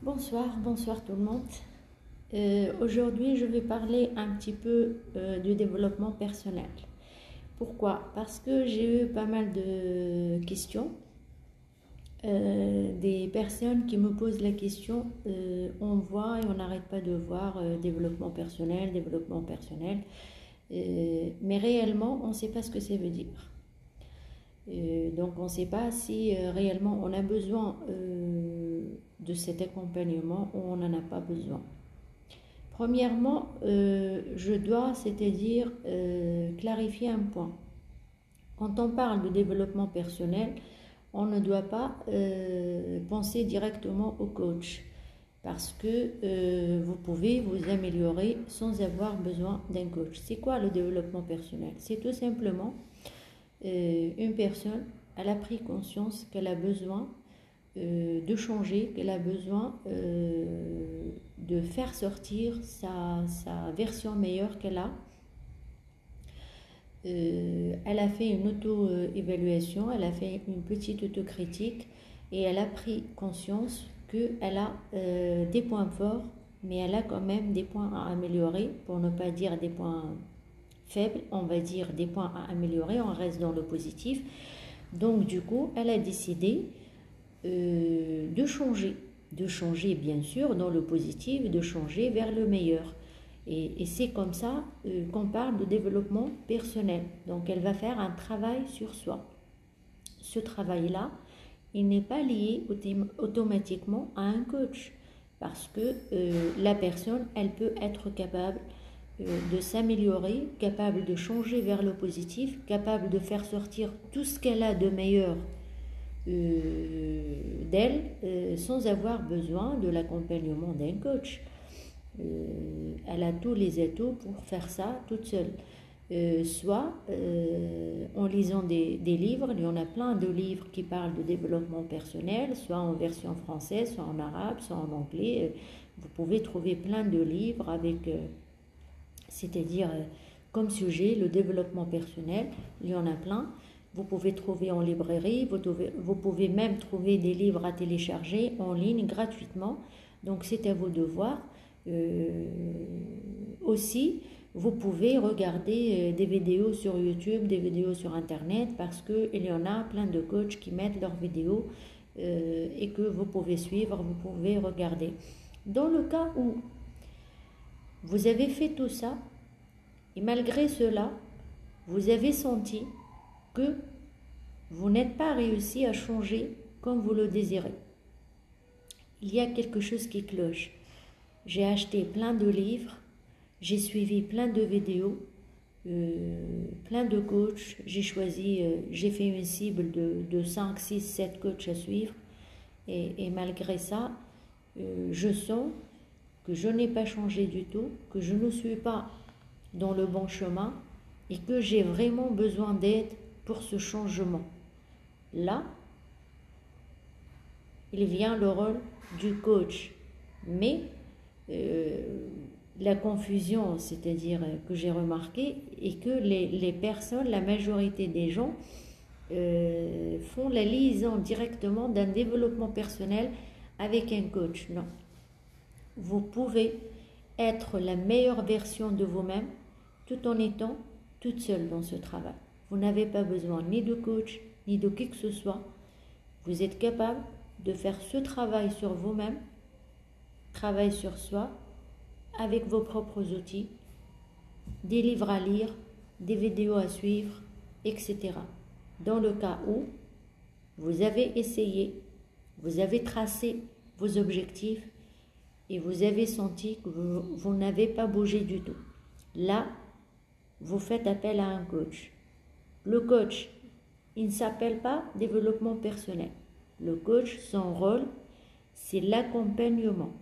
Bonsoir tout le monde. Aujourd'hui, je vais parler un petit peu du développement personnel. Pourquoi? Parce que j'ai eu pas mal de questions, des personnes qui me posent la question, on voit et on n'arrête pas de voir développement personnel, mais réellement, on ne sait pas ce que ça veut dire. Donc on ne sait pas si réellement on a besoin de cet accompagnement ou on n'en a pas besoin. Premièrement, je dois, c'est-à-dire clarifier un point. Quand on parle de développement personnel, on ne doit pas penser directement au coach parce que vous pouvez vous améliorer sans avoir besoin d'un coach. C'est quoi le développement personnel? C'est tout simplement une personne, elle a pris conscience qu'elle a besoin de changer, qu'elle a besoin de faire sortir sa version meilleure qu'elle a. Elle a fait une auto-évaluation, elle a fait une petite autocritique et elle a pris conscience qu'elle a des points forts, mais elle a quand même des points à améliorer, pour ne pas dire des points faibles, on va dire des points à améliorer, on reste dans le positif. Donc du coup, elle a décidé de changer bien sûr dans le positif, de changer vers le meilleur. Et c'est comme ça qu'on parle de développement personnel. Donc elle va faire un travail sur soi. Ce travail-là, il n'est pas lié automatiquement à un coach parce que la personne, elle peut être capable de s'améliorer, capable de changer vers le positif, capable de faire sortir tout ce qu'elle a de meilleur d'elle sans avoir besoin de l'accompagnement d'un coach. Elle a tous les atouts pour faire ça toute seule. Soit en lisant des livres, il y en a plein de livres qui parlent de développement personnel, soit en version française, soit en arabe, soit en anglais. Vous pouvez trouver plein de livres avec, c'est-à-dire comme sujet, le développement personnel, il y en a plein. Vous pouvez trouver en librairie, vous pouvez même trouver des livres à télécharger en ligne gratuitement. Donc c'est à vous de voir. Aussi, vous pouvez regarder des vidéos sur YouTube, des vidéos sur Internet, parce qu'il y en a plein de coachs qui mettent leurs vidéos et que vous pouvez suivre, vous pouvez regarder. Dans le cas où vous avez fait tout ça, et malgré cela, vous avez senti que vous n'êtes pas réussi à changer comme vous le désirez. Il y a quelque chose qui cloche. J'ai acheté plein de livres, j'ai suivi plein de vidéos, plein de coachs, j'ai fait une cible de 5, 6, 7 coachs à suivre et malgré ça, je sens que je n'ai pas changé du tout, que je ne suis pas dans le bon chemin et que j'ai vraiment besoin d'aide pour ce changement. Là, il vient le rôle du coach, mais la confusion, c'est-à-dire que j'ai remarqué, est que les personnes, la majorité des gens, font la liaison directement d'un développement personnel avec un coach. Non. Vous pouvez être la meilleure version de vous-même tout en étant toute seule dans ce travail. Vous n'avez pas besoin ni de coach, ni de qui que ce soit. Vous êtes capable de faire ce travail sur vous-même, travail sur soi, avec vos propres outils, des livres à lire, des vidéos à suivre, etc. Dans le cas où vous avez essayé, vous avez tracé vos objectifs et vous avez senti que vous n'avez pas bougé du tout. Là, vous faites appel à un coach. Le coach, il ne s'appelle pas développement personnel. Le coach, son rôle, c'est l'accompagnement.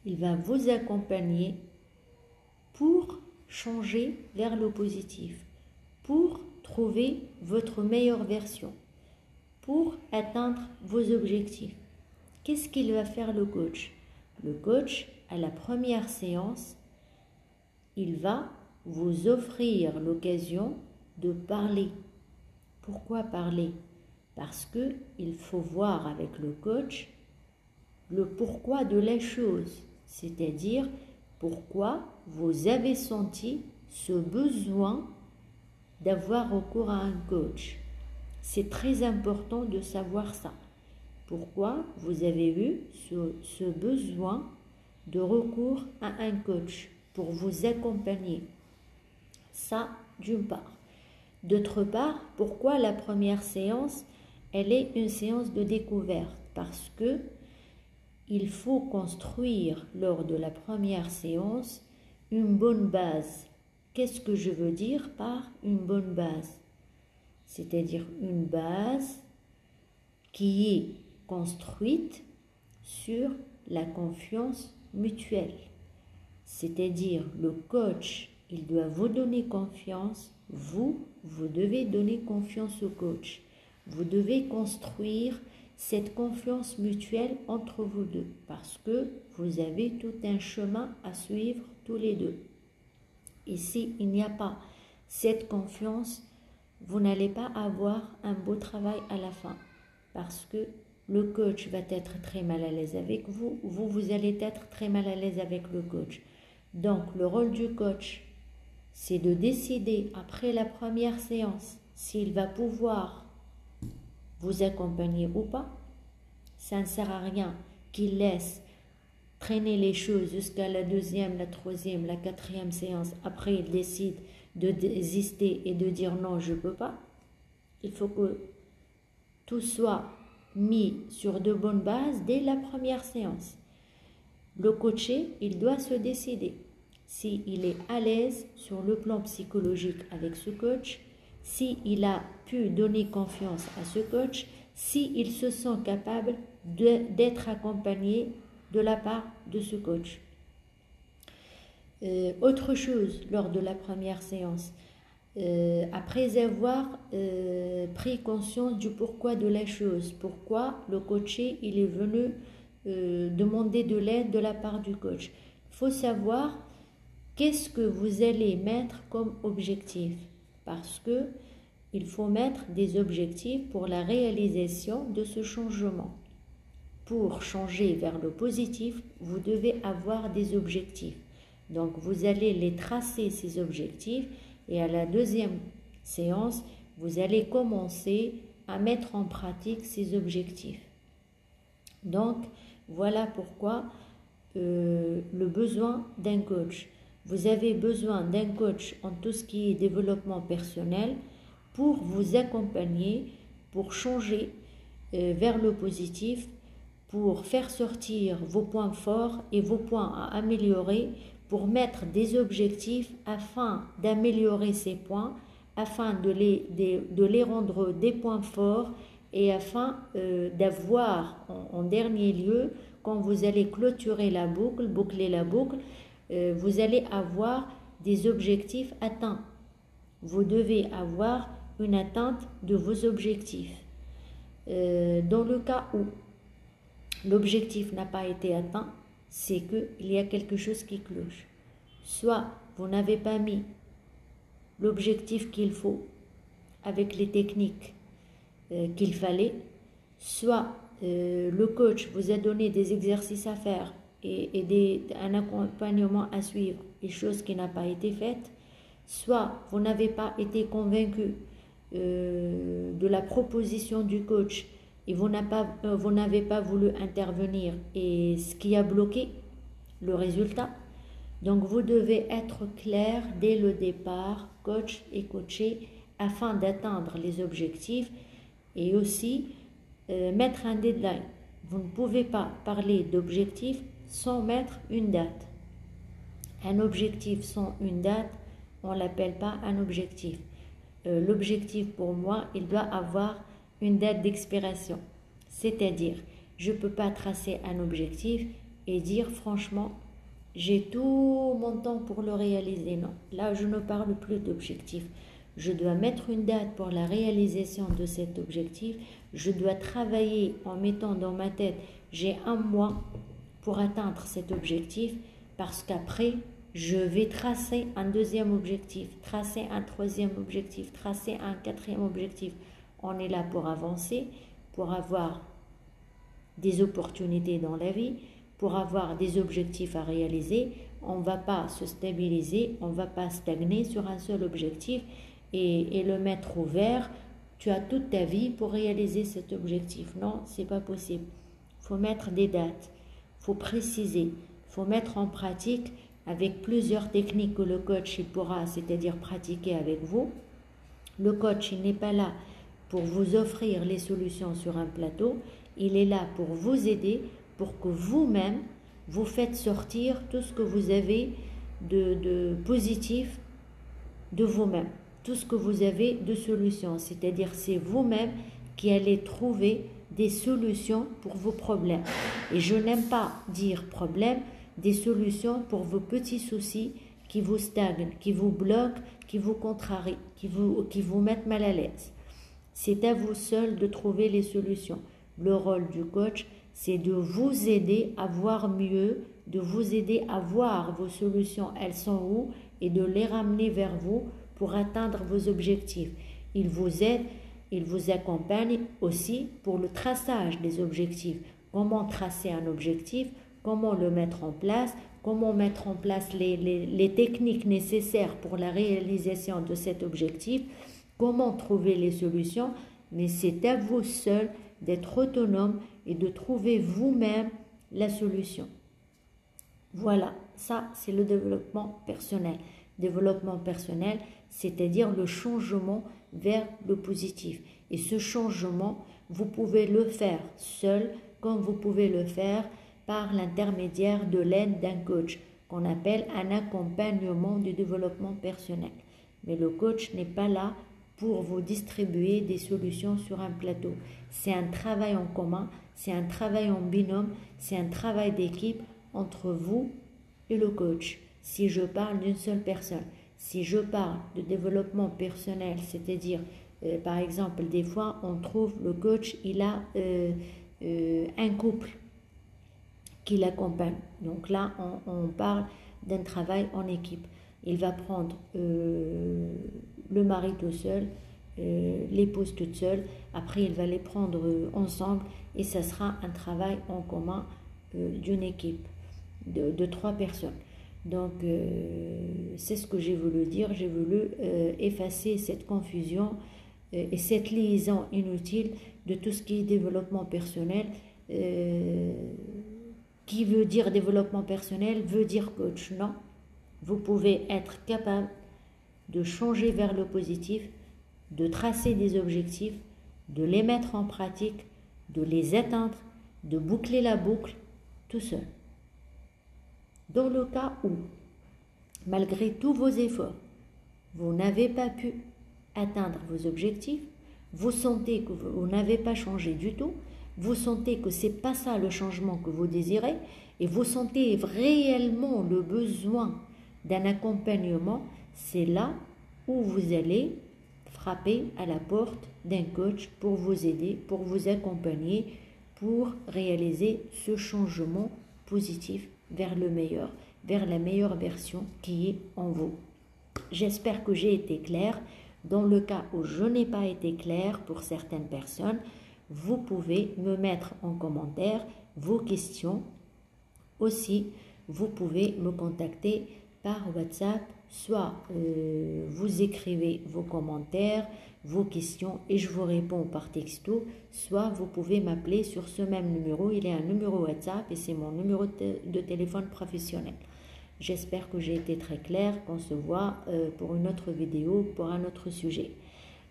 Il va vous accompagner pour changer vers le positif, pour trouver votre meilleure version, pour atteindre vos objectifs. Qu'est-ce qu'il va faire le coach? Le coach, à la première séance, il va vous offrir l'occasion de parler. Pourquoi parler? Parce qu'il faut voir avec le coach le pourquoi de la chose, c'est-à-dire pourquoi vous avez senti ce besoin d'avoir recours à un coach. C'est très important de savoir ça. Pourquoi vous avez eu ce besoin de recours à un coach pour vous accompagner. Ça, d'une part. D'autre part, pourquoi la première séance, elle est une séance de découverte? Parce que il faut construire lors de la première séance une bonne base. Qu'est-ce que je veux dire par une bonne base? C'est-à-dire une base qui est construite sur la confiance mutuelle. C'est-à-dire le coach, il doit vous donner confiance, vous devez donner confiance au coach. Vous devez construire cette confiance mutuelle entre vous deux parce que vous avez tout un chemin à suivre tous les deux. Et s'il n'y a pas cette confiance, vous n'allez pas avoir un beau travail à la fin parce que le coach va être très mal à l'aise avec vous, vous allez être très mal à l'aise avec le coach. Donc le rôle du coach, c'est de décider après la première séance s'il va pouvoir vous accompagner ou pas. Ça ne sert à rien qu'il laisse traîner les choses jusqu'à la deuxième, la troisième, la quatrième séance. Après, il décide de désister et de dire non, je ne peux pas. Il faut que tout soit mis sur de bonnes bases dès la première séance. Le coaché, il doit se décider s'il est à l'aise sur le plan psychologique avec ce coach, s'il a pu donner confiance à ce coach, s'il se sent capable d'être accompagné de la part de ce coach. Autre chose lors de la première séance, après avoir pris conscience du pourquoi de la chose, pourquoi le coaché il est venu demander de l'aide de la part du coach. Il faut savoir qu'est-ce que vous allez mettre comme objectif, parce que il faut mettre des objectifs pour la réalisation de ce changement. Pour changer vers le positif, vous devez avoir des objectifs. Donc vous allez les tracer, ces objectifs, et à la deuxième séance, vous allez commencer à mettre en pratique ces objectifs. Donc voilà pourquoi le besoin d'un coach. Vous avez besoin d'un coach en tout ce qui est développement personnel pour vous accompagner, pour changer vers le positif, pour faire sortir vos points forts et vos points à améliorer, pour mettre des objectifs afin d'améliorer ces points, afin de les rendre des points forts et afin d'avoir en dernier lieu, quand vous allez clôturer la boucle, boucler la boucle, vous allez avoir des objectifs atteints. Vous devez avoir une atteinte de vos objectifs. Dans le cas où l'objectif n'a pas été atteint, c'est qu'il y a quelque chose qui cloche. Soit vous n'avez pas mis l'objectif qu'il faut avec les techniques qu'il fallait, soit le coach vous a donné des exercices à faire et un accompagnement à suivre, des choses qui n'ont pas été faites, soit vous n'avez pas été convaincu de la proposition du coach et vous n'avez pas voulu intervenir, et ce qui a bloqué le résultat. Donc vous devez être clair dès le départ, coach et coaché, afin d'atteindre les objectifs et aussi mettre un deadline. Vous ne pouvez pas parler d'objectif sans mettre une date. Un objectif sans une date, on ne l'appelle pas un objectif. L'objectif pour moi, il doit avoir une date d'expiration. C'est-à-dire, je ne peux pas tracer un objectif et dire franchement, j'ai tout mon temps pour le réaliser. Non, là je ne parle plus d'objectif. Je dois mettre une date pour la réalisation de cet objectif. Je dois travailler en mettant dans ma tête, j'ai un mois pour atteindre cet objectif, parce qu'après, je vais tracer un deuxième objectif, tracer un troisième objectif, tracer un quatrième objectif. On est là pour avancer, pour avoir des opportunités dans la vie, pour avoir des objectifs à réaliser. On ne va pas se stabiliser, on ne va pas stagner sur un seul objectif et le mettre au vert. Tu as toute ta vie pour réaliser cet objectif. Non, ce n'est pas possible. Il faut mettre des dates, il faut préciser, il faut mettre en pratique avec plusieurs techniques que le coach il pourra, c'est-à-dire pratiquer avec vous. Le coach, il n'est pas là pour vous offrir les solutions sur un plateau, il est là pour vous aider, pour que vous-même, vous faites sortir tout ce que vous avez de positif de vous-même, tout ce que vous avez de solutions, c'est-à-dire c'est vous-même qui allez trouver des solutions pour vos problèmes. Et je n'aime pas dire problème, des solutions pour vos petits soucis qui vous stagnent, qui vous bloquent, qui vous contrarient, qui vous mettent mal à l'aise. C'est à vous seul de trouver les solutions. Le rôle du coach, c'est de vous aider à voir mieux, de vous aider à voir vos solutions, elles sont où, et de les ramener vers vous pour atteindre vos objectifs. Il vous aide, il vous accompagne aussi pour le traçage des objectifs. Comment tracer un objectif, comment le mettre en place, comment mettre en place les techniques nécessaires pour la réalisation de cet objectif, comment trouver les solutions, mais c'est à vous seul d'être autonome et de trouver vous-même la solution. Voilà, ça c'est le développement personnel. Développement personnel, c'est-à-dire le changement vers le positif. Et ce changement, vous pouvez le faire seul, comme vous pouvez le faire par l'intermédiaire de l'aide d'un coach, qu'on appelle un accompagnement du développement personnel. Mais le coach n'est pas là pour vous distribuer des solutions sur un plateau. C'est un travail en commun, c'est un travail en binôme, c'est un travail d'équipe entre vous et le coach. Si je parle d'une seule personne, si je parle de développement personnel, c'est-à-dire, par exemple, des fois, on trouve le coach, il a un couple qui l'accompagne. Donc là, on parle d'un travail en équipe. Il va prendre le mari tout seul, l'épouse toute seule, après il va les prendre ensemble et ça sera un travail en commun d'une équipe de 3 personnes. Donc c'est ce que j'ai voulu dire, j'ai voulu effacer cette confusion et cette liaison inutile de tout ce qui est développement personnel. Qui veut dire développement personnel veut dire coach, non. Vous pouvez être capable de changer vers le positif, de tracer des objectifs, de les mettre en pratique, de les atteindre, de boucler la boucle tout seul. Dans le cas où, malgré tous vos efforts, vous n'avez pas pu atteindre vos objectifs, vous sentez que vous n'avez pas changé du tout, vous sentez que ce n'est pas ça le changement que vous désirez, et vous sentez réellement le besoin d'un accompagnement, c'est là où vous allez frapper à la porte d'un coach pour vous aider, pour vous accompagner, pour réaliser ce changement positif vers le meilleur, vers la meilleure version qui est en vous. J'espère que j'ai été claire. Dans le cas où je n'ai pas été claire pour certaines personnes, vous pouvez me mettre en commentaire vos questions. Aussi, vous pouvez me contacter par WhatsApp, soit vous écrivez vos commentaires, vos questions et je vous réponds par texto, soit vous pouvez m'appeler sur ce même numéro. Il est un numéro WhatsApp et c'est mon numéro de téléphone professionnel. J'espère que j'ai été très claire, qu'on se voit pour une autre vidéo, pour un autre sujet.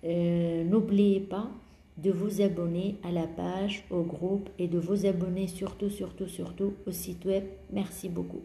N'oubliez pas de vous abonner à la page, au groupe et de vous abonner surtout au site web. Merci beaucoup.